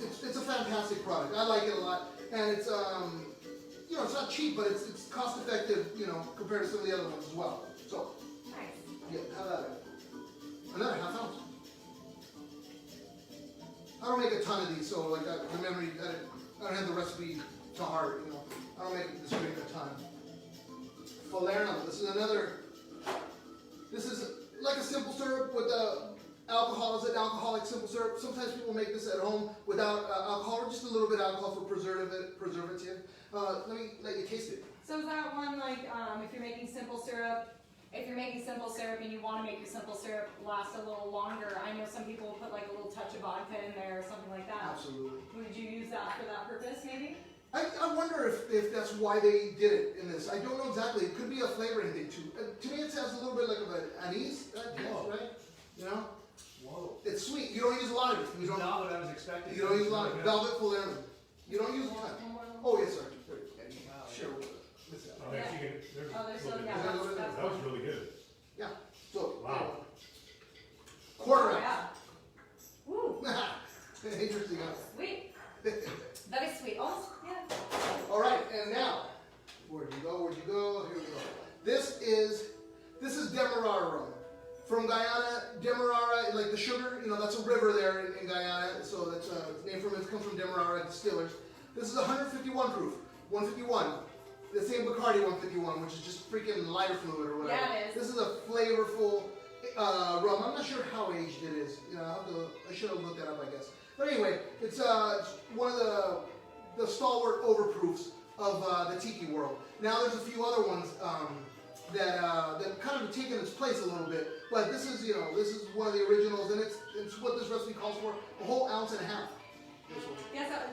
It's a fantastic product. I like it a lot, and it's it's not cheap, but it's cost effective, compared to some of the other ones as well. So Nice. yeah, how about it? ton of these, so like the memory, I don't have the recipe to heart, you know. I don't make this drink a ton. Falerno, this is like a simple syrup with alcohol. It's an alcoholic simple syrup. Sometimes people make this at home without alcohol or just a little bit of alcohol for preservative. Let me let you taste it. So is that one like if you're making simple syrup? If you're making simple syrup and you want to make your simple syrup last a little longer, I know some people will put like a little touch of vodka in there or something like that. Absolutely. Would you use that for that purpose, maybe? I wonder if that's why they did it in this. I don't know exactly. It could be a flavoring thing too. To me, it sounds a little bit like of an anise, right? You know? Whoa. It's sweet. You don't use a lot of it. You don't. Not what I was expecting. You don't use a lot of it. Velvet Falerno. You don't use a ton. Oh yes, sir. Wow. Sure. Oh, there's Yeah. chicken. There's Oh, there's a little some, bit. yeah, that's That was really good. Yeah. So. Wow. Quarter Oh, ounce. yeah. Woo. Interesting. Sweet. Very sweet. Almost, yeah. All right, and now, where'd you go? Here we go. This is Demerara rum. From Guyana, Demerara, like the sugar, you know, that's a river there in Guyana, so that's named from it comes from Demerara Distillers. This is 151 proof, 151. The same Bacardi 151, which is just freaking lighter fluid or whatever. Yeah, it is. This is a flavorful rum. I'm not sure how aged it is. You know, I should have looked that up, I guess. But anyway, it's one of the stalwart overproofs of the tiki world. Now there's a few other ones that kind of have taken its place a little bit, but this is one of the originals, and it's what this recipe calls for, a whole ounce and a half. This one.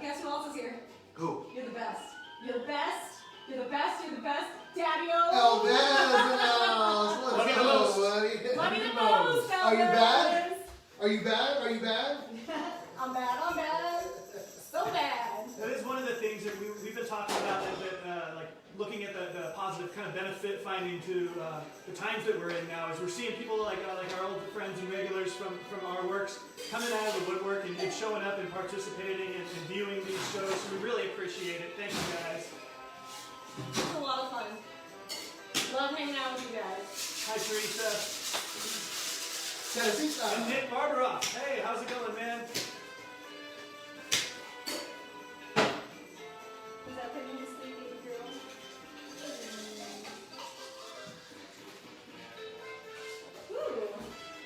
Guess who else is here? Who? You're the best. You're the best. You're the best. You're the best. Daddy-o. Elvez in the house. Love Let's you the go, most. buddy. Love you the most, Are you Elvez. bad? Are you bad? Are you bad? I'm bad. I'm bad. So bad. That is one of the things that we've been talking about, like looking at the positive kind of benefit finding to the times that we're in now, is we're seeing people like our old friends and regulars from our works coming out of the woodwork and showing up and participating and viewing these shows. So we really appreciate it. Thank you guys. It's a lot of fun. Love hanging out with you guys. Hi Teresa. Tennessee style. And Nick Barbara. Hey, how's it going, man? Is that putting you to sleep, baby girl? Ooh,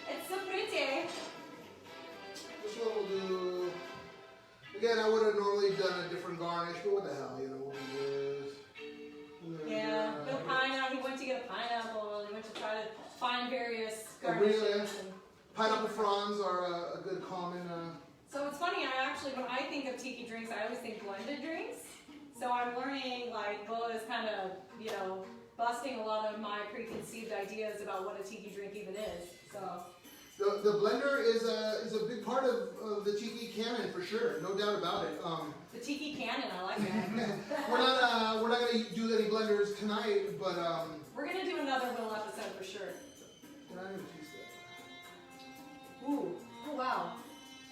it's so pretty. This one will do. Again, I would have normally done a different garnish, but what the hell, you know, we'll do this. Yeah, the pineapple. He went to get a pineapple. He went to try to find various Really? garnishes. Pineapple fronds are a good common. So it's funny, when I think of tiki drinks, I always think blended drinks. So I'm learning, like, Bo is kind of, busting a lot of my preconceived ideas about what a tiki drink even is. So. The blender is a big part of the tiki canon for sure, no doubt about it. The tiki cannon, I like that. we're not gonna do any blenders tonight, but we're gonna do another Will episode for sure. Can I taste that? Ooh, oh wow.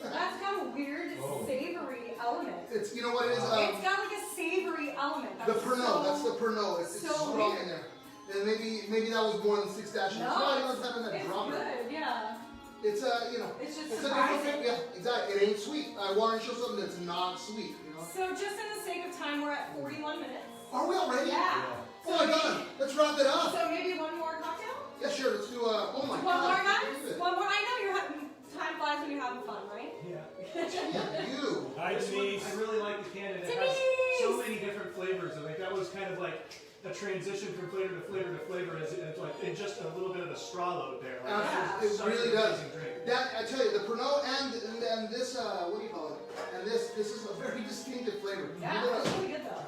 That's got a weird savory element. It's, you know what it is? It's got like a savory element. The Pernod, that's the Pernod. It's so strong weird. in there. And maybe that was more than 6 dashes. No, it's having that it's dropper. good, yeah. It's It's just it's surprising. yeah, exactly. It ain't sweet. I want to show something that's not sweet, you know. So just in the sake of time, we're at 41 minutes. Are we already? Yeah. Oh my god, let's wrap it up. So maybe one more cocktail? Yeah, sure, let's do oh my One god. more, guys? One more. I know you're having, time flies when you're having fun, right? Yeah. Yeah, you. Hi, This one, Denise. I really like the cannon. It has so many different flavors. I think that was kind of like a transition from flavor to flavor to flavor. It's like in just a little bit of a straw load there. Like, Absolutely. it's It such really an does. amazing drink. That I tell you, the Pernod and this what do you call it? And this is a very distinctive flavor. Yeah, it's really good though.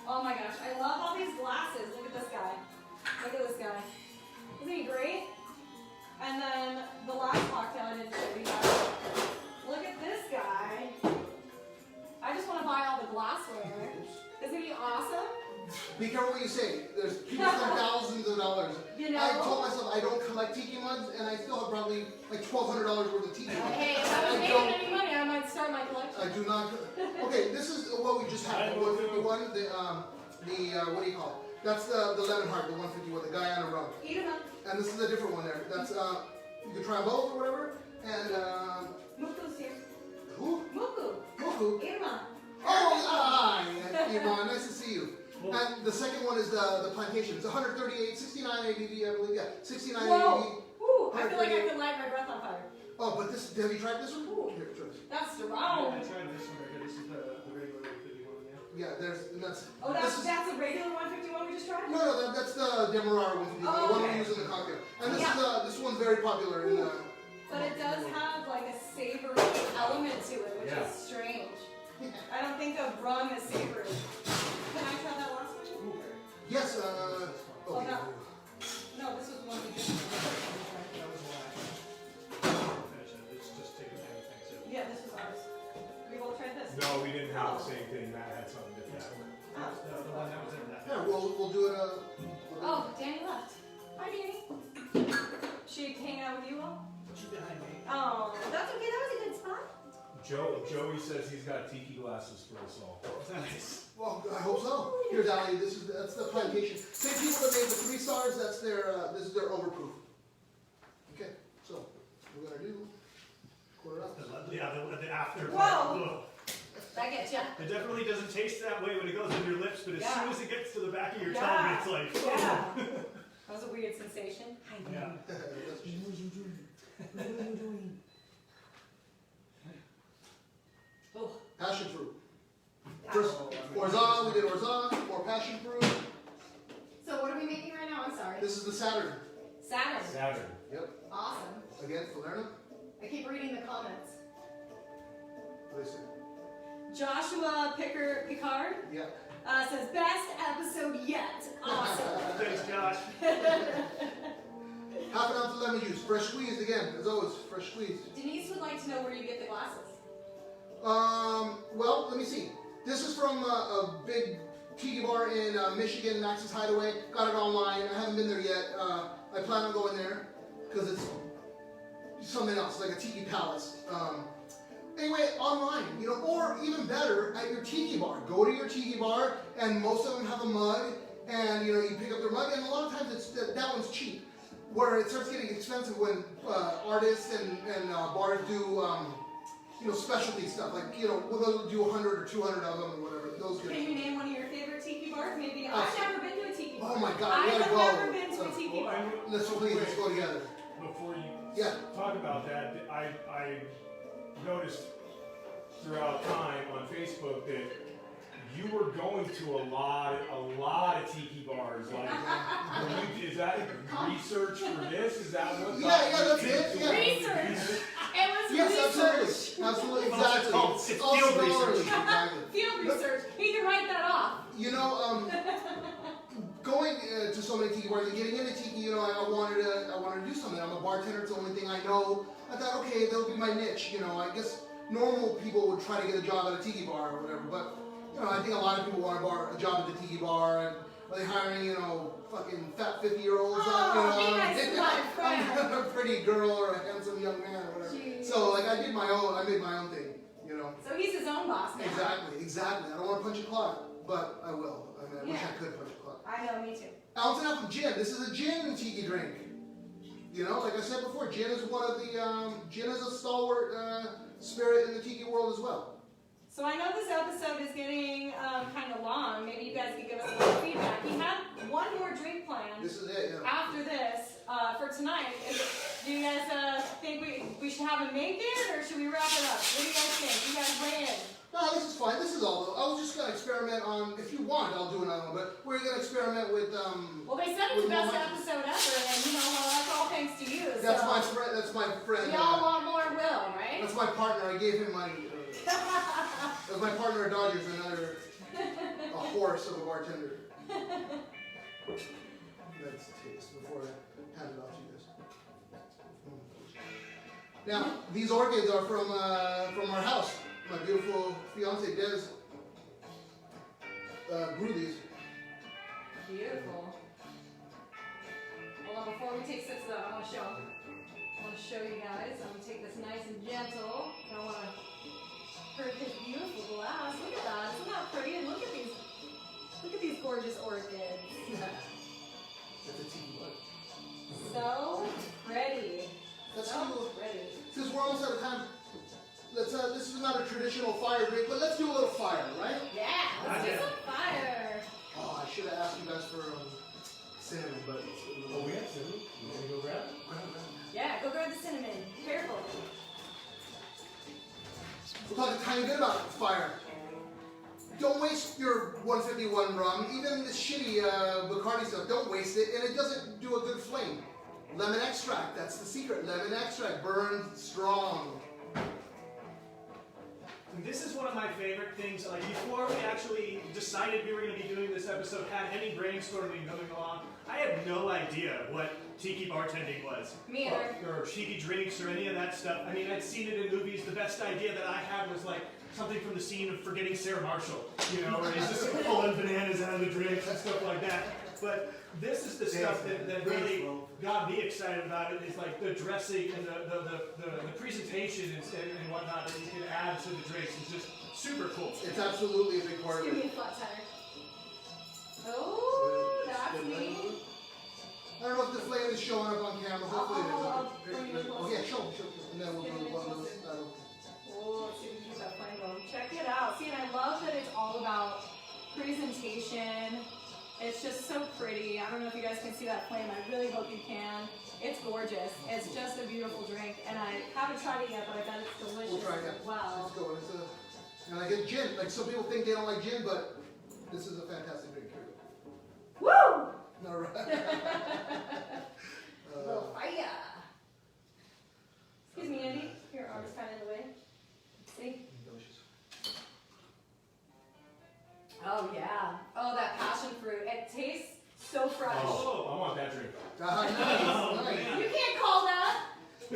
Oh my gosh, I love all these glasses. Look at this guy. Look at this guy. Isn't he great? And then the last cocktail I didn't show you guys. Look at this guy. I just want to buy all the glassware. Isn't he awesome? Be careful what you say. There's people spend thousands of dollars. You know? I told myself I don't collect tiki mugs, and I still have probably like $1,200 worth of tiki mugs. Hey, if I was I making don't. any money, I might start my collection. I do not. Okay, this is what we just had. The 151. The what do you call it? That's the lemon heart, the 151, the Guyana rum. Eat them up. And this is a different one there. That's you can try both or whatever. And Move those here. Who? Muku. Moku. Irma. Oh, hi, Iman. Nice to see you. And the second one is the plantation. It's 138, 69 ABV, I believe. Yeah, 69 ABV. Whoa. Ooh, I feel like I could light my breath on fire. Oh, but this, have you tried this one? Ooh. Here, try this. That's Yeah, I strong. tried this one right here. This is the regular 51, yeah. Yeah, and that's. Oh, this is, that's a regular 151 we just tried? no, that's the Demerara one, the Oh, one we okay. use in the cocktail. And this Yeah. this one's very popular in the. But it does have like a savory element to it, which is strange. I don't think of rum as savory. Can I try that last one? Yes, Oh, okay. No, this was the one we just tried. That was the last one. Finish it. It's just taking everything. So. Yeah, this was ours. We both tried this. No, we didn't have the same thing. Matt had something different. Oh. The one that was in that. Yeah, we'll do it. Oh, Danny left. Hi, Danny. She hang out with you all? She's behind me. Oh, that's okay. That was a good spot. Joey says he's got tiki glasses for us all. Nice. Well, I hope so. Here's Ali. That's the plantation. Same people that made the 3 stars. That's their. This is their overproof. Okay, so we're gonna do quarter up. Yeah, the after. Whoa. That gets ya. It definitely doesn't taste that way when it goes on your lips, but as Yeah. soon as it gets to the back of your Yeah. tongue, it's like, Yeah. That was a weird sensation. Hi, yeah. Danny. Oh. Passion fruit. First, Orzon. We did Orzon or passion fruit. So what are we making right now? I'm sorry. This is the Saturn. Saturn. Saturn. Yep. Awesome. Again, Falerna. I keep reading the comments. What do they say? Joshua Picard Yeah. says, best episode yet. Awesome. Thanks, Josh. Half an ounce of lemon juice, fresh squeezed again, as always, fresh squeezed. Denise would like to know where you get the glasses. Well, let me see. This is from a big tiki bar in Michigan, Max's Hideaway. Got it online. I haven't been there yet. I plan on going there because it's something else, like a tiki palace. Anyway, online, or even better, at your tiki bar. Go to your tiki bar, and most of them have a mug, and you pick up their mug, and a lot of times that one's cheap. Where it starts getting expensive when artists and bars do specialty stuff, like we'll do 100 or 200 of them or whatever. Those Can you name one of your favorite tiki bars? Maybe I've never been to a tiki bar. Oh my God, I we gotta have go. never been to a tiki bar. Let's go together. Before you Yeah. talk about that, I noticed throughout time on Facebook that you were going to a lot of tiki bars. Like, is that research for this? Is that what? Yeah, that's it. Yeah. Research. It was Yes, research. absolutely, Well, it's exactly. called- it's field research. Exactly. Field research. He can write that off. Going to so many tiki bars and getting into tiki, I wanted to do something. I'm a bartender. It's the only thing I know. I thought, okay, that'll be my niche. I guess normal people would try to get a job at a tiki bar or whatever, but I think a lot of people want a job at the tiki bar, and are they hiring, fucking fat 50-year-olds? Oh, be nice to my friend. A pretty girl or a handsome young man or whatever. Jeez. So I made my own thing. So he's his own boss now. Exactly. I don't want to punch a clock, but I will. I wish I could punch a clock. I know, me too. Ounce and a half of gin. This is a gin tiki drink. Like I said before, gin is gin is a stalwart spirit in the tiki world as well. So I know this episode is getting kind of long. Maybe you guys could give us a little feedback. We have one more drink planned This is it. after this for tonight. Do you guys think we should have him make it, or should we wrap it up? What do you guys think? You guys weigh in. No, this is fine. This is all. I was just gonna experiment on. If you want, I'll do another one. But we're gonna experiment with. Well, they said it's the best episode ever, and that's all thanks to you. That's so my friend. That's my friend. we all want more Will, right? That's my partner. I gave him money. That's my partner at Dodgers, another a horse of a bartender. Let's taste before I hand it off to you guys. Now, these orchids are from our house. My beautiful fiance Diaz grew these. Beautiful. Hold on, before we take sips of that, I want to show you guys. I'm gonna take this nice and gentle. I don't want to hurt his beautiful glass. Look at that. Isn't that pretty? And look at these gorgeous orchids. That's a tiki bud. So pretty. That's So cool. pretty. Since we're almost out of time, this is not a traditional fire drink, but let's do a little fire, right? Yeah, let's do some fire. Oh, I should have asked you guys for cinnamon, but Oh, we have cinnamon. You want to go grab it? Yeah, go grab the cinnamon. Careful. We'll talk a tiny bit about fire. Don't waste your 151 rum, even the shitty Bacardi stuff. Don't waste it, and it doesn't do a good flame. Lemon extract, that's the secret. Lemon extract burns strong. And this is one of my favorite things. Like before we actually decided we were going to be doing this episode, had any brainstorming going along, I had no idea what tiki bartending was. Me either. Or tiki drinks or any of that stuff. I mean, I'd seen it in movies. The best idea that I had was like something from the scene of Forgetting Sarah Marshall, you know, where he's just pulling bananas out of the drinks and stuff like that. But this is the stuff that really got me excited about it. Is like the dressing and the presentation and whatnot that you can add to the drinks. It's just super cool. It's absolutely a big part of Give me a it. flat tire. Oh, that's me. I don't know if the flame is showing up on camera. Hopefully I'll it bring is. you Oh closer. yeah, show. And then we'll do one of those. Oh, let's see if we can get that flame going. Check it out. See, and I love that it's all about presentation. It's just so pretty. I don't know if you guys can see that flame. I really hope you can. It's gorgeous. It's just a beautiful drink, and I haven't tried it yet, but I bet it's delicious. We'll try it. as well. Let's go. And I get gin. Like some people think they don't like gin, but this is a fantastic drink. Woo! All right. Little fire. Excuse me, Andy. Your arm's kind of in the way. See? Oh yeah. Oh, that passion fruit. It tastes so fresh. Oh, I want that drink. Nice. You can't call that.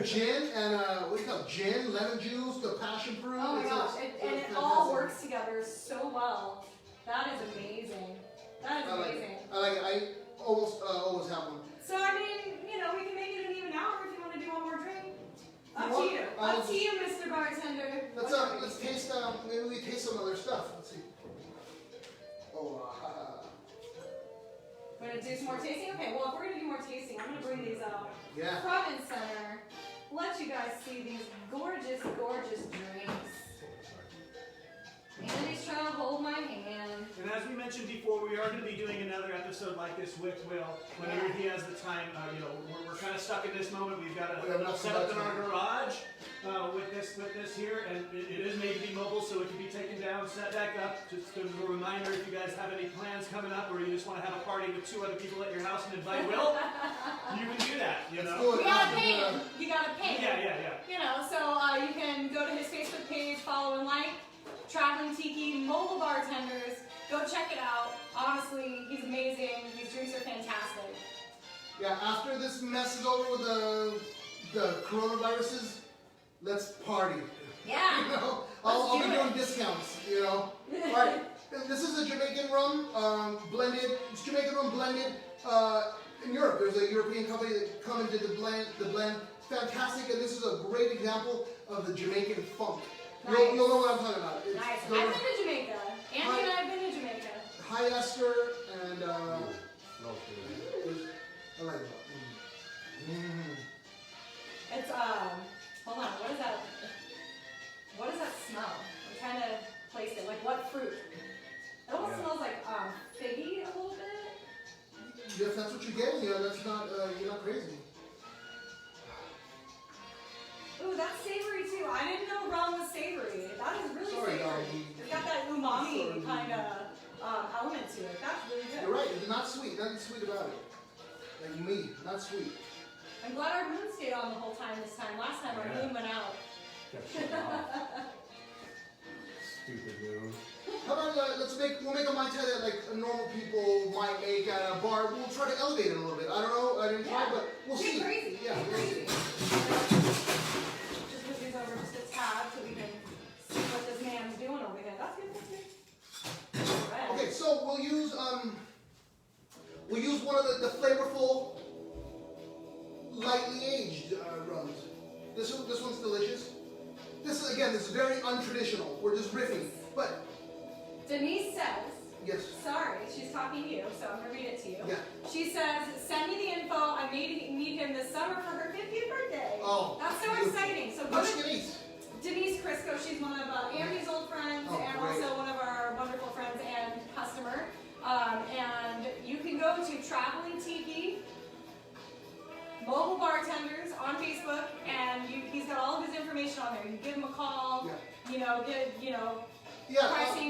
Gin and what do you call it? Gin, lemon juice, the passion fruit. Oh my It's gosh. a- And it's it all fantastic. works together so well. That is amazing. That is I like amazing. it. I like it. I almost always have one. So I mean, you know, we can make it an even hour if you want to do one more drink. Up to want- you. I'll Up to you, Mr. Bartender. Let's taste. Maybe we taste some other stuff. Let's see. Oh. We're gonna do some more tasting? Okay, well if we're gonna do more tasting, I'm gonna bring these out Yeah. front and center. Let you guys see these gorgeous, gorgeous drinks. Andy's trying to hold my hand. And as we mentioned before, we are going to be doing another episode like this with Will whenever he has the time. You know, we're kind of stuck in this moment. We've got We have a enough setup in our time. garage with this here, and it is made to be mobile, so it can be taken down, set back up. Just a reminder, if you guys have any plans coming up, or you just want to have a party with 2 other people at your house and invite Will, you can do that. You know. do it. You gotta pay him. You gotta pay him. Yeah. You know, so you can go to his Facebook page, follow and like. Traveling Tiki, mobile bartenders. Go check it out. Honestly, he's amazing. These drinks are fantastic. Yeah. After this mess is over with the coronaviruses, let's party. Yeah. You know, Let's I'll be do doing it. discounts. You know. All right. This is a Jamaican rum blended. It's Jamaican rum blended in Europe. There's a European company that come and did the blend. Fantastic, and this is a great example of the Jamaican funk. Nice. You'll know what I'm talking about. It's Nice. the- I've been to Jamaica. Andy and I have been to Jamaica. high ester and I like it. It's hold on, what is that? What does that smell? I'm trying to place it. Like what fruit? It almost smells like figgy a little bit. If that's what you're getting, yeah, that's not you're not crazy. Ooh, that's savory too. I didn't know rum was savory. That is really Sorry, savory. doggy. It's got that umami Sorry. kind of element to it. That's really good. You're right. It's not sweet. Nothing sweet about it. Like me, not sweet. I'm glad our moon stayed on the whole time this time. Last time our moon went out. Stupid move. How about we'll make a Mai Tai that like normal people might make at a bar. We'll try to elevate it a little bit. I don't know. I didn't try, Yeah. but we'll Get see. crazy. Yeah. Get we'll crazy. see. Just move these over just a tad so we can see what this man's doing over here. That's good. That's good. All right. Okay, so we'll use one of the flavorful, lightly aged rums. This one's delicious. This is very untraditional. We're just riffing, but Denise says, yes. sorry, she's talking to you, so I'm going to read it to you. Yeah. She says, send me the info. I may meet him this summer for her 50th birthday. Oh, That's so beautiful. exciting. So go Much to Denise. Denise Crisco Mobile Bartenders on Facebook, and he's got all of his information on there. You give him a call, pricing,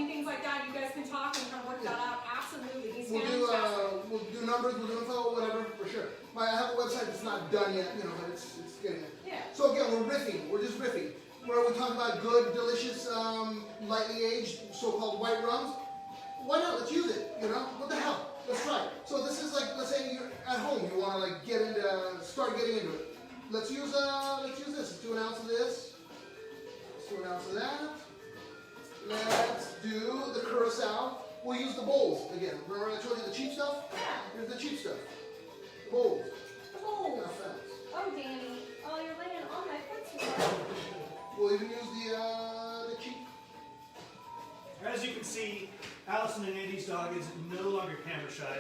things like that. You guys can talk and kind of work that out. Absolutely. He's fantastic. We'll do numbers, we'll do info, whatever, for sure. I have a website that's not done yet, but it's getting there. Yeah. So again, we're riffing. We're just riffing. Where we talk about good, delicious, lightly aged, so-called white rums. Why not? Let's use it. What the hell? Let's try it. So this is like, let's say you're at home. You want to start getting into it. Let's use this. Let's do an ounce of this. Let's do an ounce of that. Let's do the curacao. We'll use the bowls again. Remember I told you the cheap stuff? Yeah. Here's the cheap stuff. The bowls. The bowls. Not fast. Oh, Danny. Oh, you're laying on my foot, sweetheart. We'll even use the cheap. As you can see, Allison and Andy's dog is no longer camera shy.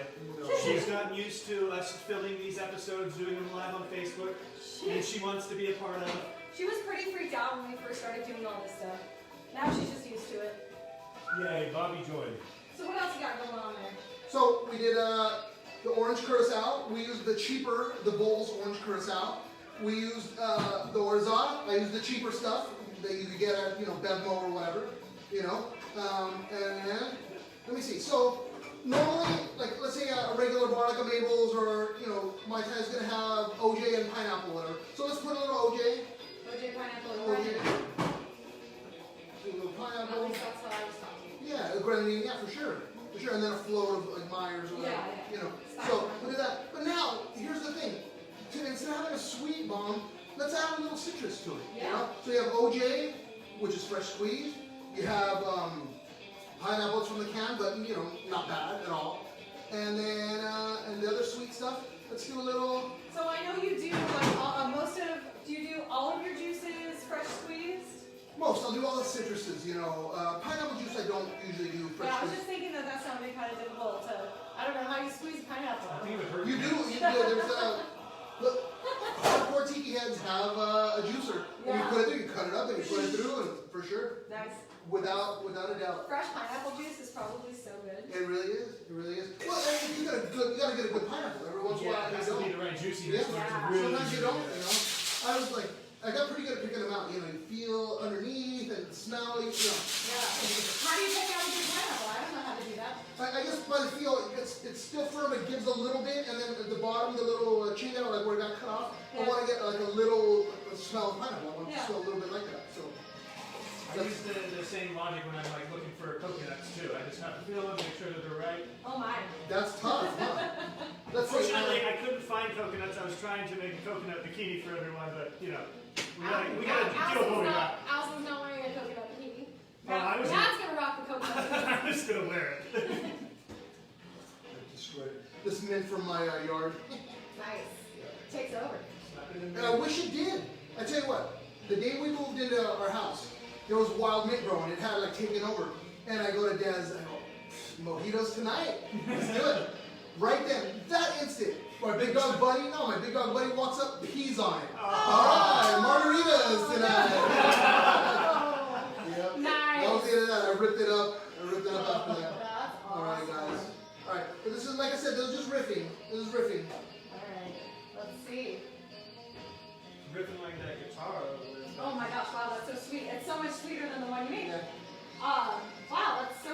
She's gotten used to us filming these episodes, doing them live on Facebook, and she wants to be a part of. She was pretty freaked out when we first started doing all this stuff. Now she's just used to it. Yay, Bobby joined. So what else you got going on there? So we did the orange curacao. We used the bowls orange curacao. We used the orza. I used the cheaper stuff that you could get at Bevmo or whatever. And then, let me see. So normally, like let's say a regular bar like a Mabel's or Mai Tai is gonna have OJ and pineapple, whatever. So let's put a little OJ. OJ pineapple and OJ. grenadine. Do a little At pineapple. least that's what I was talking. Yeah, a grenadine. Yeah, for sure. And then a float of like Myers or whatever. Yeah. So we do that. But now, here's the thing. Instead of having a sweet bomb, let's add a little citrus to it. Yeah. So you have OJ, which is fresh squeezed. You have pineapples from the can, but not bad at all. And then and the other sweet stuff. Let's do a little. So I know you do like do you do all of your juices fresh squeezed? Most. I'll do all the citruses. Pineapple juice I don't usually do fresh. Yeah, I was squeezed. just thinking that sounded kind of difficult to. I don't know how you squeeze pineapple. I think it would hurt. You do. There's look, hardcore tiki heads have a juicer. And you put it through, you cut it up, and you put it through, and for sure, Nice. without a doubt. Fresh pineapple juice is probably so good. It really is. It really is. Well, you gotta get a good pineapple every once in a while. It has to be the right juiciness. Yeah. for it to Yeah. really Sometimes you be don't. good. I got pretty good at picking them out. You feel underneath and smell. Yeah. How do you pick out a good pineapple? I don't know how to do that. I guess by the feel, it's still firm. It gives a little bit, and then at the bottom, the little chinga, like where it got cut off. I want to get like a little smell of pineapple. I want to smell a little bit like that. So. I use the same logic when I'm like looking for coconuts too. I just have to feel them, make sure that they're right. Oh my. That's tough, huh? Let's see. Fortunately, I couldn't find coconuts. I was trying to make a coconut bikini for everyone, but we gotta deal with what we got. Allison's not wearing a coconut bikini. I was- Dad's gonna rock the coconut bikini. I'm just gonna wear it. I destroyed it. This mint from my yard. Nice. Takes over. And I wish it did. I tell you what, the day we moved into our house, there was wild mint growing. It had like taken over. And I go to Diaz, I go, mojitos tonight. Let's do it. Right then, that instant, my big dog buddy walks up, pees on it. All right, margaritas tonight. Yep. Nice. That was the end of that. I ripped it up after that. That's All right, awesome. guys. All right, but this is, like I said, this is just riffing. This is riffing. Alright, let's see. Ripping like that guitar over there. Oh my gosh, wow, that's so sweet. It's so much sweeter than the one you made. Yeah. Wow, that's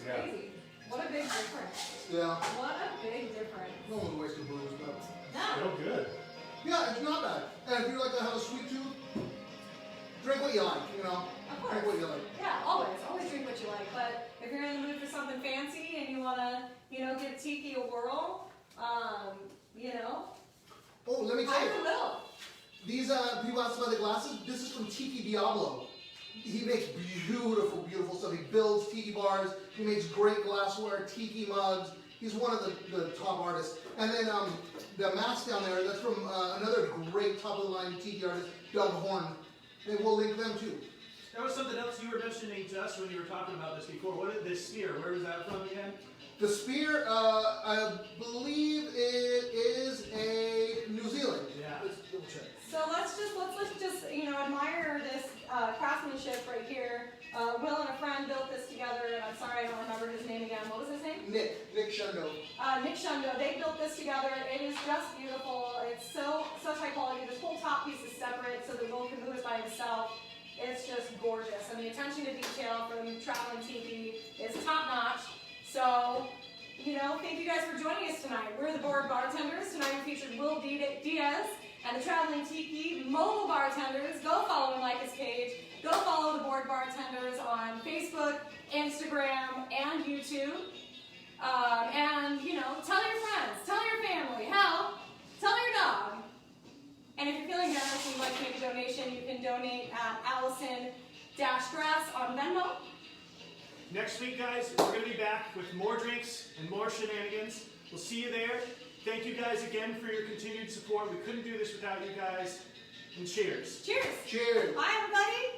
Yeah. crazy. What a big difference. Yeah. What a big difference. No one's wasting booze, but. No. Still good. Yeah, it's not bad. And if you like to have a sweet tooth, drink what you like, Of course. Drink what you like. Yeah, always drink what you like. But if you're in the mood for something fancy and you wanna, give tiki a whirl, Oh, let me tell I you. will. These people asked about the glasses. This is from Tiki Diablo. He makes beautiful, beautiful stuff. He builds tiki bars. He makes great glassware, tiki mugs. He's one of the top artists. And then the mask down there, that's from another great top-of-the-line tiki artist, Doug Horn. And we'll link them too. There was something else you were mentioning to us when you were talking about this before. What is this spear? Where was that from again? The spear, I believe it is a New Zealand. Yeah. Let's double check. So let's just admire this craftsmanship right here. Will and a friend built this together, and I'm sorry I don't remember his name again. What was his name? Nick Shundo. Nick Shundo, they built this together. It is just beautiful. It's such high quality. This whole top piece is separate, so the roll can move it by himself. It's just gorgeous. And the attention to detail from Traveling Tiki is top notch. So, thank you guys for joining us tonight. We're the Bored Bartenders. Tonight we featured Will Diaz and the Traveling Tiki mobile bartenders. Go follow and like his page. Go follow the Bored Bartenders on Facebook, Instagram, and YouTube. And, tell your friends, tell your family, hell, tell your dog. And if you're feeling generous and you'd like to make a donation, you can donate at Allison-Grass on Venmo. Next week, guys, we're going to be back with more drinks and more shenanigans. We'll see you there. Thank you guys again for your continued support. We couldn't do this without you guys. And cheers. Cheers. Cheers. Bye, everybody.